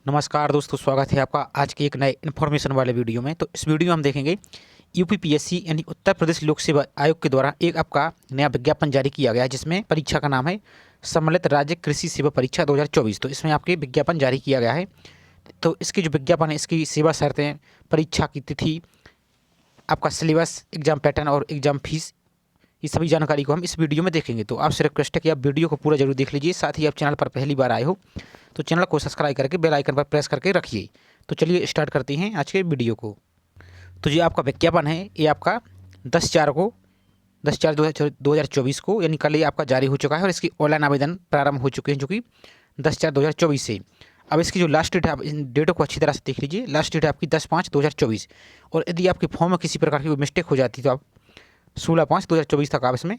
नमस्कार दोस्तों, स्वागत है आपका आज के एक नए इन्फॉर्मेशन वाले वीडियो में। तो इस वीडियो में हम देखेंगे यूपीपीएससी यानी उत्तर प्रदेश लोक सेवा आयोग के द्वारा एक आपका नया विज्ञापन जारी किया गया है, जिसमें परीक्षा का नाम है सम्मिलित राज्य कृषि सेवा परीक्षा 2024। तो इसमें आपके विज्ञापन जारी किया गया है। तो इसकी जो विज्ञापन है, इसकी सेवा शर्तें, परीक्षा की तिथि, आपका सिलेबस, एग्जाम पैटर्न और एग्जाम फीस, ये सभी जानकारी को हम इस वीडियो में देखेंगे। तो आपसे रिक्वेस्ट है कि आप वीडियो को पूरा जरूर देख लीजिए। साथ ही आप चैनल पर पहली बार आए हो तो चैनल को सब्सक्राइब करके बेल आइकन पर प्रेस करके रखिए। तो चलिए स्टार्ट करते हैं आज के वीडियो को। तो ये आपका विज्ञापन है, ये आपका 10/4/2024 को यानी कल ये आपका जारी हो चुका है और इसकी ऑनलाइन आवेदन प्रारंभ हो चुके हैं, जो कि 10/4/2024 से। अब इसकी जो लास्ट डेट है, आप इन डेटों को अच्छी तरह से देख लीजिए। लास्ट डेट है आपकी 10/5/2024 और यदि आपके फॉर्म में किसी प्रकार की कोई मिस्टेक हो जाती है तो आप 16/5/2024 तक आप इसमें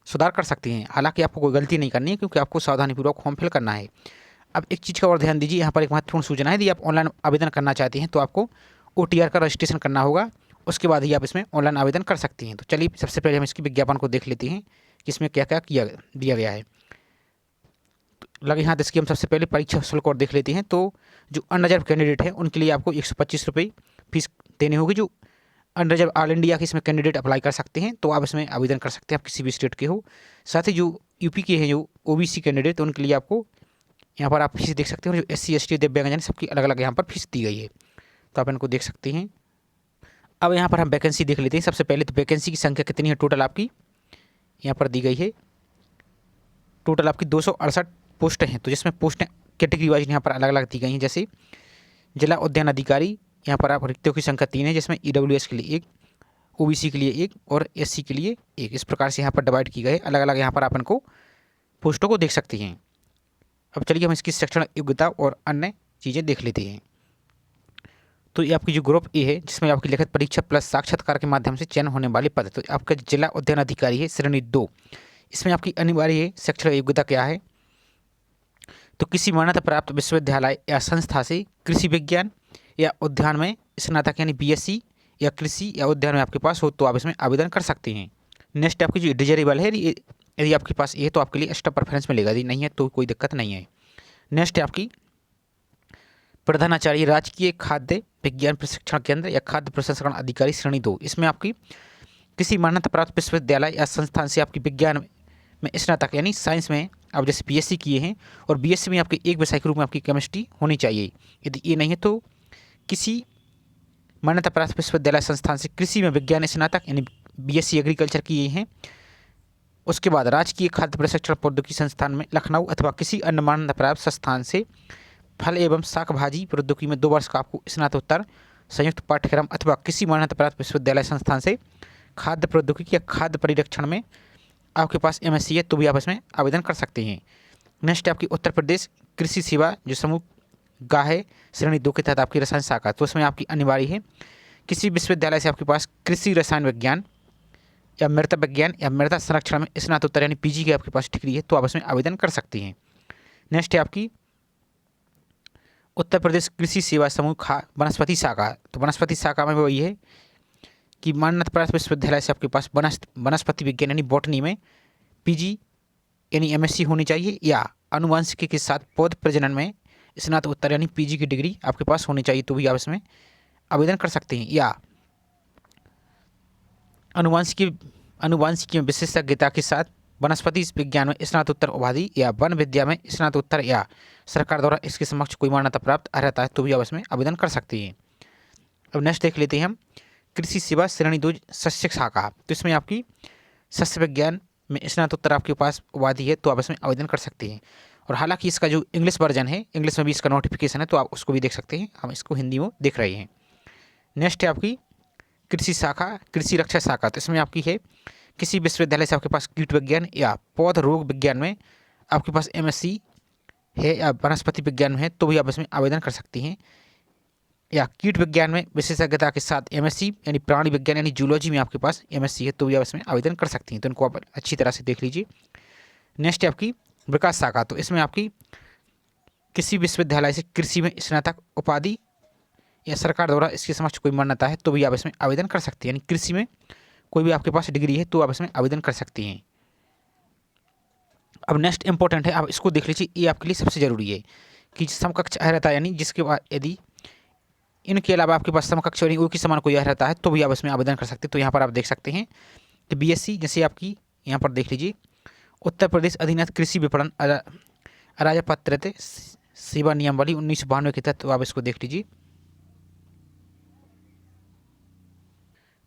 सुधार कर सकती हैं। हालांकि आपको कोई गलती नहीं करनी है, क्योंकि आपको सावधानीपूर्वक फॉर्म फिल करना है। अब एक चीज़ का और ध्यान दीजिए, यहाँ पर एक महत्वपूर्ण सूचना है। यदि आप ऑनलाइन आवेदन करना चाहती हैं तो आपको OTR का रजिस्ट्रेशन करना होगा, उसके बाद ही आप इसमें ऑनलाइन आवेदन कर सकती हैं। तो चलिए सबसे पहले हम इसकी विज्ञापन को देख लेते हैं कि इसमें क्या क्या दिया गया है। तो लगे हाथ इसकी हम सबसे पहले परीक्षा शुल्क और देख लेते हैं। तो जो अनरिजर्व कैंडिडेट है उनके लिए आपको 125 रुपये फीस देनी होगी। जो अनरिजर्व ऑल इंडिया के इसमें कैंडिडेट अप्लाई कर सकते हैं, तो आप इसमें आवेदन कर सकते हैं, आप किसी भी स्टेट के हो। साथ ही जो यूपी के हैं, जो OBC कैंडिडेट, तो उनके लिए आपको यहाँ पर आप फीस देख सकते हैं। और जो SC ST दिव्यांगजन, सबकी अलग अलग यहाँ पर फीस दी गई है, तो आप इनको देख सकते हैं। अब यहाँ पर हम वैकेंसी देख लेते हैं। सबसे पहले तो वैकेंसी की संख्या कितनी है टोटल आपकी यहाँ पर दी गई है। टोटल आपकी 268 पोस्टें हैं। तो जिसमें पोस्टें कैटेगरी वाइज यहाँ पर अलग अलग दी गई हैं। जैसे जिला उद्यान अधिकारी, यहाँ पर आप रिक्तियों की संख्या 3 है, जिसमें EWS के लिए 1, OBC के लिए 1 और SC के लिए 1। इस प्रकार से यहाँ पर डिवाइड की गई, अलग अलग यहाँ पर आप इनको पोस्टों को देख सकती हैं। अब चलिए हम इसकी शैक्षणिक योग्यता और अन्य चीज़ें देख लेते हैं। तो ये आपकी जो ग्रुप A है, जिसमें आपकी लिखित परीक्षा प्लस साक्षात्कार के माध्यम से चयन होने वाले पद। तो आपका जिला उद्यान अधिकारी है, श्रेणी 2। इसमें आपकी अनिवार्य है शैक्षणिक योग्यता क्या है, तो किसी मान्यता प्राप्त विश्वविद्यालय या संस्था से कृषि विज्ञान या उद्यान में स्नातक यानी BSc या कृषि या उद्यान में आपके पास हो तो आप इसमें आवेदन कर सकते हैं। नेक्स्ट आपकी जो डिजरेबल है, यदि आपके पास ये है तो आपके लिए एक्स्ट्रा प्रेफरेंस मिलेगा, यदि नहीं है तो कोई दिक्कत नहीं है। नेक्स्ट है आपकी प्रधानाचार्य राजकीय खाद्य विज्ञान प्रशिक्षण केंद्र या खाद्य प्रसंस्करण अधिकारी श्रेणी 2। इसमें आपकी किसी मान्यता प्राप्त विश्वविद्यालय या संस्थान से आपकी विज्ञान में स्नातक यानी साइंस में आप जैसे BSc किए हैं और BSc में आपके एक विषय के रूप में आपकी केमिस्ट्री होनी चाहिए। यदि ये नहीं है तो किसी मान्यता प्राप्त विश्वविद्यालय संस्थान से कृषि में विज्ञान स्नातक यानी BSc एग्रीकल्चर किए हैं। उसके बाद राजकीय खाद्य प्रशिक्षण प्रौद्योगिकी संस्थान में लखनऊ अथवा किसी अन्य मान्यता प्राप्त संस्थान से फल एवं शाक भाजी प्रौद्योगिकी में 2 वर्ष का आपको स्नातकोत्तर संयुक्त पाठ्यक्रम अथवा किसी मान्यता प्राप्त विश्वविद्यालय संस्थान से खाद्य प्रौद्योगिकी या खाद्य परिरक्षण में आपके पास MSc है तो भी आप इसमें आवेदन कर सकते हैं। नेक्स्ट आपकी उत्तर प्रदेश कृषि सेवा जो समूह गा है, श्रेणी 2 के तहत आपकी रसायन शाखा। तो उसमें आपकी अनिवार्य है किसी विश्वविद्यालय से आपके पास कृषि रसायन विज्ञान या मृदा विज्ञान या मृदा संरक्षण में स्नातकोत्तर यानी PG की आपके पास डिग्री है तो आप इसमें आवेदन कर सकती हैं। नेक्स्ट है आपकी उत्तर प्रदेश कृषि सेवा समूह वनस्पति शाखा। तो वनस्पति शाखा में वही है कि मान्यता प्राप्त विश्वविद्यालय से आपके पास वनस्पति विज्ञान यानी बॉटनी में PG यानी MSc होनी चाहिए, या आनुवंशिकी के साथ पौध प्रजनन में स्नातकोत्तर यानी PG की डिग्री आपके पास होनी चाहिए तो भी आप इसमें आवेदन कर सकते हैं। या आनुवंशिकी में विशेषज्ञता के साथ वनस्पति विज्ञान में स्नातकोत्तर उपाधि या वन विद्या में स्नातकोत्तर या सरकार द्वारा इसके समक्ष कोई मान्यता प्राप्त रहता है तो भी आप इसमें आवेदन कर सकते हैं। अब नेक्स्ट देख लेते हैं हम कृषि सेवा श्रेणी 2 शस्य शाखा। तो इसमें आपकी शस्य विज्ञान में स्नातकोत्तर आपके पास उपाधि है तो आप इसमें आवेदन कर सकते हैं। और हालांकि इसका जो इंग्लिश वर्जन है, इंग्लिश में भी इसका नोटिफिकेशन है तो आप उसको भी देख सकते हैं, हम इसको हिंदी में देख रहे हैं। नेक्स्ट है आपकी कृषि शाखा कृषि रक्षा शाखा। तो इसमें आपकी है किसी विश्वविद्यालय से आपके पास कीट विज्ञान या पौध रोग विज्ञान में आपके पास MSc है या वनस्पति विज्ञान में है तो भी आप इसमें आवेदन कर सकती हैं। या कीट विज्ञान में विशेषज्ञता के साथ MSc यानी प्राणी विज्ञान यानी जूलॉजी में आपके पास MSc है तो भी आप इसमें आवेदन कर सकती हैं। तो इनको आप अच्छी तरह से देख लीजिए। नेक्स्ट है आपकी विकास शाखा। तो इसमें आपकी किसी विश्वविद्यालय से कृषि में स्नातक उपाधि या सरकार द्वारा इसके समक्ष कोई मान्यता है तो भी आप इसमें आवेदन कर सकते हैं, यानी कृषि में कोई भी आपके पास डिग्री है तो आप इसमें आवेदन कर सकती हैं। अब नेक्स्ट इंपॉर्टेंट है, आप इसको देख लीजिए, ये आपके लिए सबसे ज़रूरी है कि समकक्ष आय रहता है, यानी जिसके बाद यदि इनके अलावा आपके पास समकक्ष यानी एक ही समान कोई आय रहता है तो भी आप इसमें आवेदन कर सकते हैं। तो यहाँ पर आप देख सकते हैं कि बीएससी जैसे आपकी यहाँ पर देख लीजिए, उत्तर प्रदेश अधीनस्थ कृषि विपणन अराजपत्रित सेवा नियमावली 1992 के तहत, तो आप इसको देख लीजिए।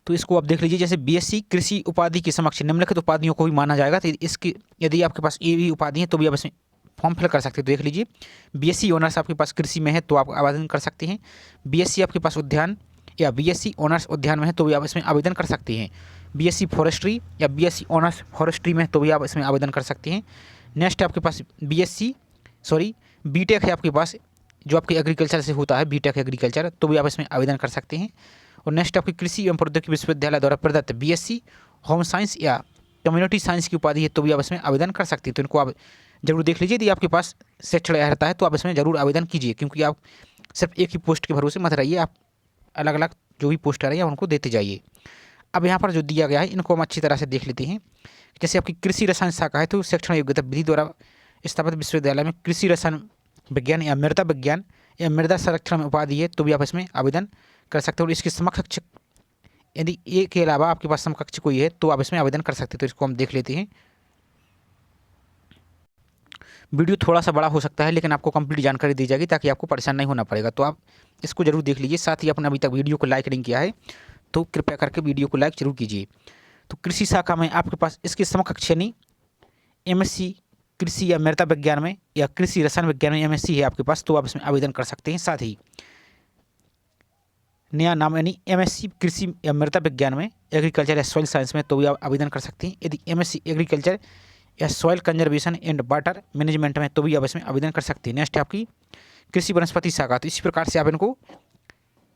तो इसको आप देख लीजिए, जैसे बीएससी कृषि उपाधि के समक्ष निम्नलिखित उपाधियों को भी माना जाएगा। तो इसकी यदि आपके पास ये भी उपाधि है तो भी आप इसमें फॉर्म फिल कर सकते हैं। तो देख लीजिए, बीएससी ऑनर्स आपके पास कृषि में है तो आप आवेदन कर सकते हैं। बीएससी आपके पास उद्यान या बीएससी ऑनर्स उद्यान में है तो भी आप इसमें आवेदन कर सकते हैं। बीएससी फॉरेस्ट्री या बीएससी ऑनर्स फॉरेस्ट्री में है तो भी आप इसमें आवेदन कर सकते हैं। नेक्स्ट आपके पास बीटेक है आपके पास, जो आपके एग्रीकल्चर से होता है, बीटेक एग्रीकल्चर, तो भी आप इसमें आवेदन कर सकते हैं। और नेक्स्ट आपकी कृषि एवं प्रौद्योगिकी विश्वविद्यालय द्वारा प्रदत्त बीएससी होम साइंस या कम्युनिटी साइंस की उपाधि है तो भी आप इसमें आवेदन कर सकते हैं। तो इनको आप जरूर देख लीजिए। यदि आपके पास शैक्षणिक रहता है तो आप इसमें जरूर आवेदन कीजिए, क्योंकि आप सिर्फ एक ही पोस्ट के भरोसे मत रहिए, आप अलग अलग जो भी पोस्ट आ रही है उनको देते जाइए। अब यहाँ पर जो दिया गया है इनको हम अच्छी तरह से देख लेते हैं। जैसे आपकी कृषि रसायन शाखा है तो शैक्षणिक योग्यता विधि द्वारा स्थापित विश्वविद्यालय में कृषि रसायन विज्ञान या मृदा विज्ञान या मृदा संरक्षण में उपाधि है तो भी आप इसमें आवेदन कर सकते हो। और इसके समकक्ष यदि ए के अलावा आपके पास समकक्ष कोई है तो आप इसमें आवेदन कर सकते हो। तो इसको हम देख लेते हैं। वीडियो थोड़ा सा बड़ा हो सकता है लेकिन आपको कंप्लीट जानकारी दी जाएगी ताकि आपको परेशान नहीं होना पड़ेगा। तो आप इसको जरूर देख लीजिए। साथ ही आपने अभी तक वीडियो को लाइक नहीं किया है तो कृपया करके वीडियो को लाइक जरूर कीजिए। तो कृषि शाखा में आपके पास इसके समकक्ष यानी एमएससी कृषि या मृदा विज्ञान में या कृषि रसायन विज्ञान में एमएससी है आपके पास तो आप इसमें आवेदन कर सकते हैं। साथ ही नया नाम यानी एमएससी कृषि या मृदा विज्ञान में एग्रीकल्चर या सॉइल साइंस में तो भी आप आवेदन कर सकते हैं। यदि एमएससी एग्रीकल्चर या soil conservation and water management में तो भी आप इसमें आवेदन कर सकते हैं। नेक्स्ट है आपकी कृषि वनस्पति शाखा। तो इसी प्रकार से आप इनको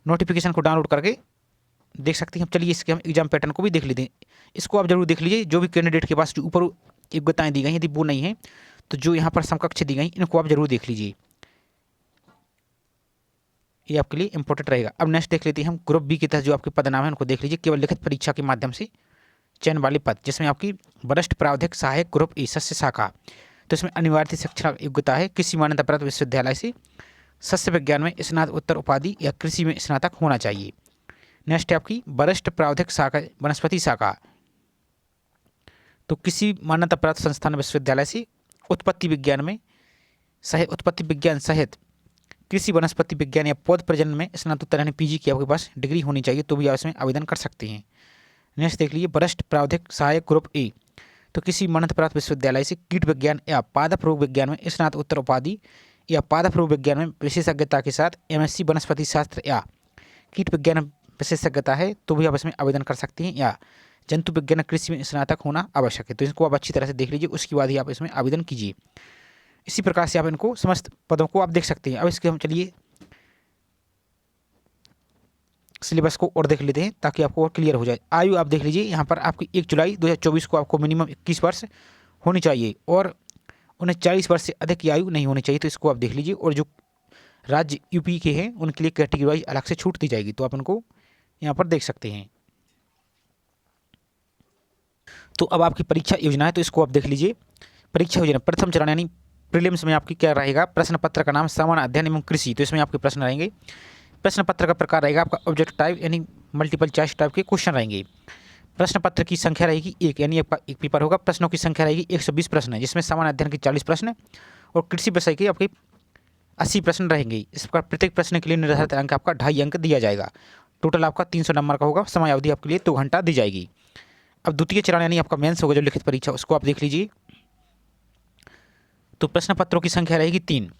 नोटिफिकेशन को डाउनलोड करके देख सकते हैं। चलिए इसके हम एग्जाम पैटर्न को भी देख लेते हैं। इसको आप जरूर देख लीजिए। जो भी कैंडिडेट के पास जो ऊपर योग्यताएँ दी गई यदि वो नहीं है तो जो यहाँ पर समकक्ष दी गई इनको आप जरूर देख लीजिए, ये आपके लिए इंपॉर्टेंट रहेगा। अब नेक्स्ट देख लेते हैं हम ग्रुप बी के तहत जो आपके पद नाम है उनको देख लीजिए। केवल लिखित परीक्षा के माध्यम से चयन वाले पद, जिसमें आपकी वरिष्ठ प्रावधानिक सहायक ग्रुप ई सस्य शाखा, तो इसमें अनिवार्य शिक्षा योग्यता है किसी मान्यता प्राप्त विश्वविद्यालय से सस्य विज्ञान में स्नातकोत्तर उपाधि या कृषि में स्नातक होना चाहिए। नेक्स्ट है आपकी वरिष्ठ प्रावधानिक शाखा वनस्पति शाखा, तो किसी मान्यता प्राप्त संस्थान विश्वविद्यालय से उत्पत्ति विज्ञान सहित कृषि वनस्पति विज्ञान या पौध प्रजनन में स्नातकोत्तर यानी पीजी की आपके पास डिग्री होनी चाहिए तो भी आप इसमें आवेदन कर सकते हैं। नेक्स्ट देख लीजिए वरिष्ठ प्रावधानिक सहायक ग्रुप ए, तो किसी मान्यता प्राप्त विश्वविद्यालय से कीट विज्ञान या पादप रोग विज्ञान में स्नातकोत्तर उपाधि या पादप रोग विज्ञान में विशेषज्ञता के साथ एमएससी वनस्पति शास्त्र या कीट विज्ञान विशेषज्ञता है तो भी आप इसमें आवेदन कर सकते हैं। या जंतु विज्ञान कृषि में स्नातक होना आवश्यक है। तो इसको आप अच्छी तरह से देख लीजिए, उसके बाद ही आप इसमें आवेदन कीजिए। इसी प्रकार से आप इनको समस्त पदों को आप देख सकते हैं। अब इसके हम चलिए सिलेबस को और देख लेते हैं ताकि आपको और क्लियर हो जाए। आयु आप देख लीजिए, यहाँ पर आपकी 1 जुलाई 2024 को आपको मिनिमम 21 वर्ष होनी चाहिए और 39 वर्ष से अधिक की आयु नहीं होनी चाहिए। तो इसको आप देख लीजिए। और जो राज्य यूपी के हैं उनके लिए कैटेगरी वाइज अलग से छूट दी जाएगी, तो आप इनको यहाँ पर देख सकते हैं। तो अब आपकी परीक्षा योजना है, तो इसको आप देख लीजिए। परीक्षा योजना प्रथम चरण यानी प्रीलिम्स में आपकी क्या रहेगा, प्रश्न पत्र का नाम सामान्य अध्ययन एवं कृषि, तो इसमें आपके प्रश्न रहेंगे। प्रश्न पत्र का प्रकार रहेगा आपका ऑब्जेक्ट टाइप यानी मल्टीपल चॉइस टाइप के क्वेश्चन रहेंगे। प्रश्न पत्र की संख्या रहेगी 1 यानी आपका एक पेपर होगा। प्रश्नों की संख्या रहेगी 120 प्रश्न, जिसमें सामान्य अध्ययन के 40 प्रश्न और कृषि विषय के आपके 80 प्रश्न रहेंगे। इस प्रकार प्रत्येक प्रश्न के लिए निर्धारित अंक आपका 2.5 अंक दिया जाएगा। टोटल आपका 300 नंबर का होगा। समय अवधि आपके लिए 2 घंटा दी जाएगी। अब द्वितीय चरण यानी आपका मेंस होगा जो लिखित परीक्षा, उसको आप देख लीजिए। तो प्रश्न पत्रों की संख्या रहेगी 3।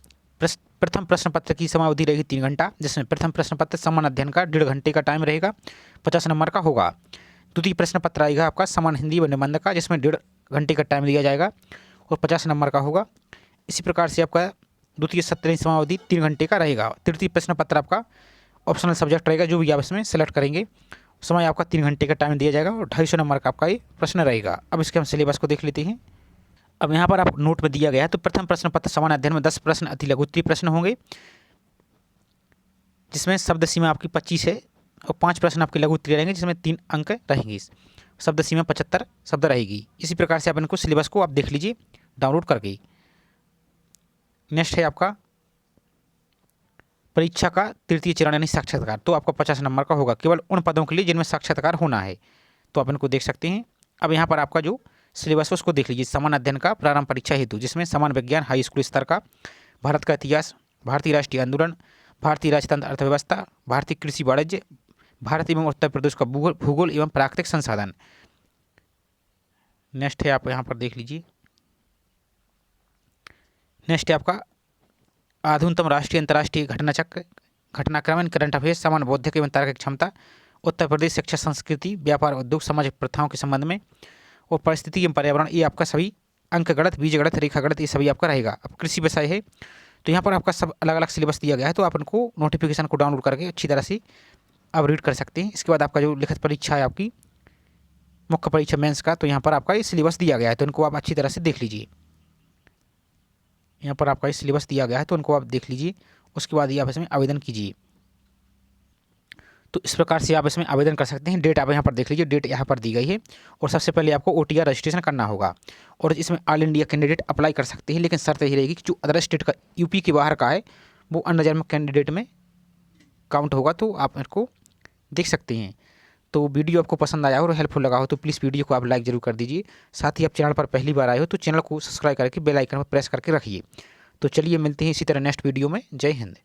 प्रथम प्रश्न पत्र की समावधि रहेगी 3 घंटा, जिसमें प्रथम प्रश्न पत्र सामान्य अध्ययन का 1.5 घंटे का टाइम रहेगा, 50 नंबर का होगा। द्वितीय प्रश्न पत्र आएगा आपका सामान्य हिंदी व निबंध का, जिसमें 1.5 घंटे का टाइम दिया जाएगा और 50 नंबर का होगा। इसी प्रकार से आपका द्वितीय सत्र समावधि 3 घंटे का रहेगा। तृतीय प्रश्न पत्र आपका ऑप्शनल सब्जेक्ट रहेगा, जो भी आप इसमें सेलेक्ट करेंगे। समय आपका 3 घंटे का टाइम दिया जाएगा और 250 नंबर का आपका ये प्रश्न रहेगा। अब इसके हम सिलेबस को देख लेते हैं। अब यहाँ पर आप नोट में दिया गया है, तो प्रथम प्रश्न पत्र सामान्य अध्ययन में 10 प्रश्न अति लघु उत्तरीय प्रश्न होंगे, जिसमें शब्द सीमा आपकी 25 है और 5 प्रश्न आपके लघु उत्तरीय रहेंगे, जिसमें 3 अंक रहेंगे। शब्द सीमा 75 शब्द रहेगी। इसी प्रकार से आप इनको सिलेबस को आप देख लीजिए डाउनलोड करके। नेक्स्ट है आपका परीक्षा का तृतीय चरण यानी साक्षात्कार, तो आपका 50 नंबर का होगा, केवल उन पदों के लिए जिनमें साक्षात्कार होना है। तो आप इनको देख सकते हैं। अब यहाँ पर आपका जो सिलेबस है उसको देख लीजिए। सामान्य अध्ययन का प्रारंभ परीक्षा हेतु, जिसमें सामान्य विज्ञान हाई स्कूल स्तर का, भारत का इतिहास, भारतीय राष्ट्रीय आंदोलन, भारतीय राजतंत्र अर्थव्यवस्था, भारतीय कृषि वाणिज्य, भारत एवं उत्तर प्रदेश का भूगोल एवं प्राकृतिक संसाधन। नेक्स्ट है, आप यहाँ पर देख लीजिए। नेक्स्ट है आपका आधुनिकतम राष्ट्रीय अंतर्राष्ट्रीय घटनाचक्र, घटनाक्रम एंड करंट अफेयर्स, सामान्य बौद्धिक एवं तार्किक क्षमता, उत्तर प्रदेश शिक्षा संस्कृति, व्यापार उद्योग, सामाजिक प्रथाओं के संबंध में, और परिस्थिति एवं पर्यावरण। ये आपका सभी अंक गणित, बीज गणित, रेखा गणित, ये सभी आपका रहेगा। अब कृषि विषय है, तो यहाँ पर आपका सब अलग अलग सिलेबस दिया गया है, तो आप इनको नोटिफिकेशन को डाउनलोड करके अच्छी तरह से आप रीड कर सकते हैं। इसके बाद आपका जो लिखित परीक्षा है आपकी मुख्य परीक्षा मेंस का, तो यहाँ पर आपका ये सिलेबस दिया गया है, तो इनको आप अच्छी तरह से देख लीजिए। यहाँ पर आपका ये सिलेबस दिया गया है, तो उनको आप देख लीजिए। उसके बाद ये आप इसमें आवेदन कीजिए। तो इस प्रकार से आप इसमें आवेदन कर सकते हैं। डेट आप यहाँ पर देख लीजिए, डेट यहाँ पर दी गई है। और सबसे पहले आपको OTR रजिस्ट्रेशन करना होगा, और इसमें ऑल इंडिया कैंडिडेट अप्लाई कर सकते हैं, लेकिन शर्त यही रहेगी कि जो अदर स्टेट का, यूपी के बाहर का है, वो अनरिजर्व कैंडिडेट में काउंट होगा। तो आप इनको देख सकते हैं। तो वीडियो आपको पसंद आया हो और हेल्पफुल लगा हो तो प्लीज़ वीडियो को आप लाइक जरूर कर दीजिए। साथ ही आप चैनल पर पहली बार आए हो तो चैनल को सब्सक्राइब करके बेल आइकन पर प्रेस करके रखिए। तो चलिए मिलते हैं इसी तरह नेक्स्ट वीडियो में। जय हिंद।